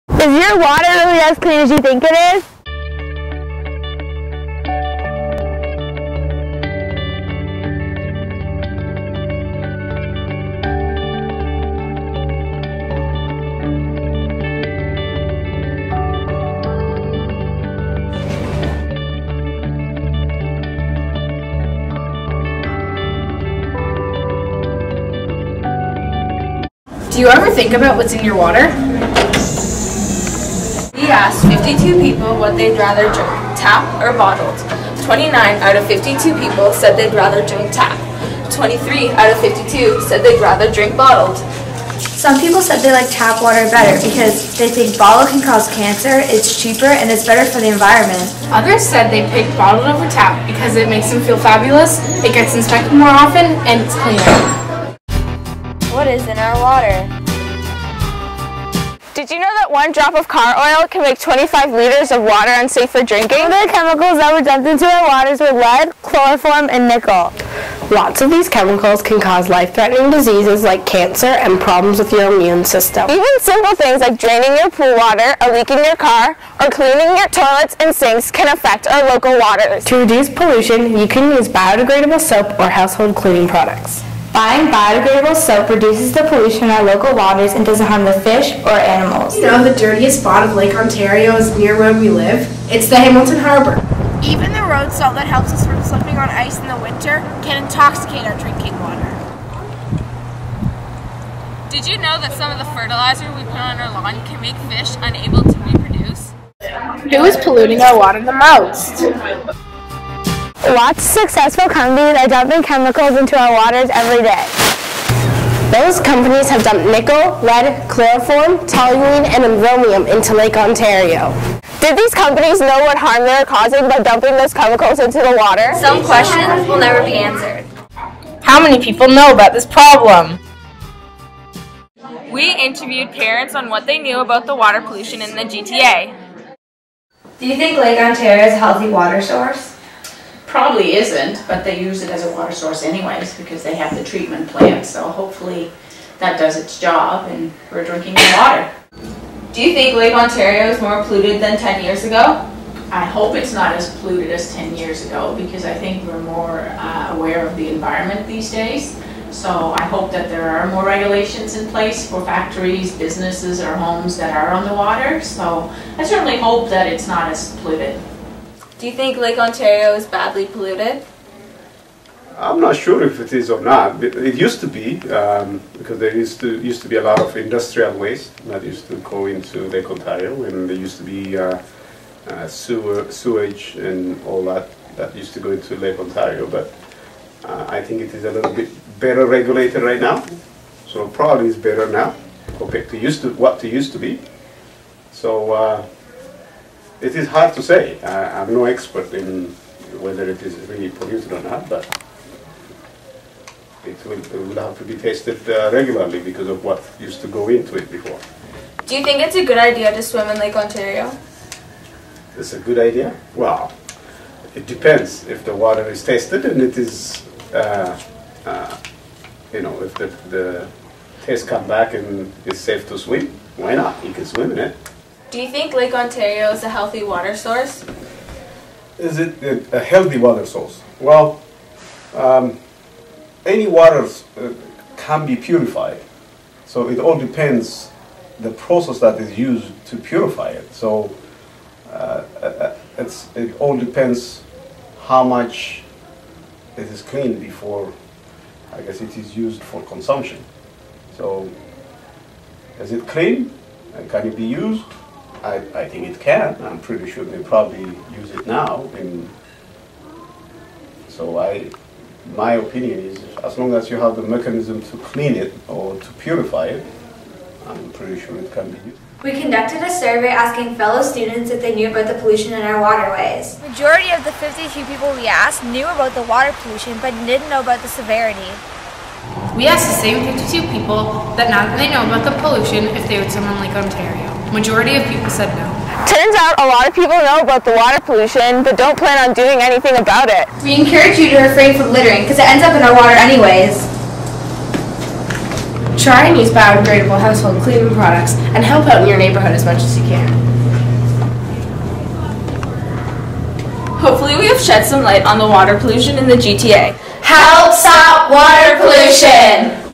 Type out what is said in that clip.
Is your water really as clean as you think it is? Do you ever think about what's in your water? We asked 52 people what they'd rather drink, tap or bottled. 29 out of 52 people said they'd rather drink tap. 23 out of 52 said they'd rather drink bottled. Some people said they like tap water better because they think bottled can cause cancer, it's cheaper, and it's better for the environment. Others said they picked bottled over tap because it makes them feel fabulous, it gets inspected more often, and it's cleaner. What is in our water? Did you know that 1 drop of car oil can make 25 liters of water unsafe for drinking? Some of the chemicals that were dumped into our waters were lead, chloroform, and nickel. Lots of these chemicals can cause life-threatening diseases like cancer and problems with your immune system. Even simple things like draining your pool water, a leak in your car, or cleaning your toilets and sinks can affect our local waters. To reduce pollution, you can use biodegradable soap or household cleaning products. Buying biodegradable soap reduces the pollution in our local waters and doesn't harm the fish or animals. You know, the dirtiest spot of Lake Ontario is near where we live. It's the Hamilton Harbor. Even the road salt that helps us from slipping on ice in the winter can intoxicate our drinking water. Did you know that some of the fertilizer we put on our lawn can make fish unable to reproduce? Who is polluting our water the most? Lots of successful companies are dumping chemicals into our waters every day. Those companies have dumped nickel, lead, chloroform, toluene, and chromium into Lake Ontario. Did these companies know what harm they were causing by dumping those chemicals into the water? Some questions will never be answered. How many people know about this problem? We interviewed parents on what they knew about the water pollution in the GTA. Do you think Lake Ontario is a healthy water source? Probably isn't, but they use it as a water source anyways because they have the treatment plant, so hopefully that does its job and we're drinking the water. Do you think Lake Ontario is more polluted than 10 years ago? I hope it's not as polluted as 10 years ago because I think we're more aware of the environment these days. So I hope that there are more regulations in place for factories, businesses, or homes that are on the water. So I certainly hope that it's not as polluted. Do you think Lake Ontario is badly polluted? I'm not sure if it is or not. It used to be because there used to be a lot of industrial waste that used to go into Lake Ontario, and there used to be sewage and all that used to go into Lake Ontario. But I think it is a little bit better regulated right now, so probably it's better now compared to what it used to be. So it is hard to say. I'm no expert in whether it is really polluted or not, but it will have to be tested regularly because of what used to go into it before. Do you think it's a good idea to swim in Lake Ontario? It's a good idea? Well, it depends. If the water is tested and it is, if the tests come back and it's safe to swim, why not? You can swim in it. Do you think Lake Ontario is a healthy water source? Is it a healthy water source? Well, any water can be purified. So it all depends the process that is used to purify it. So it all depends how much it is cleaned before, I guess, it is used for consumption. So is it clean and can it be used? I think it can. I'm pretty sure they probably use it now. My opinion is, as long as you have the mechanism to clean it or to purify it, I'm pretty sure it can be used. We conducted a survey asking fellow students if they knew about the pollution in our waterways. Majority of the 52 people we asked knew about the water pollution but didn't know about the severity. We asked the same 52 people that now that they know about the pollution if they would swim on Lake Ontario. Majority of people said no. Turns out a lot of people know about the water pollution but don't plan on doing anything about it. We encourage you to refrain from littering because it ends up in our water anyways. Try and use biodegradable household cleaning products and help out in your neighborhood as much as you can. Hopefully we have shed some light on the water pollution in the GTA. Help stop water pollution!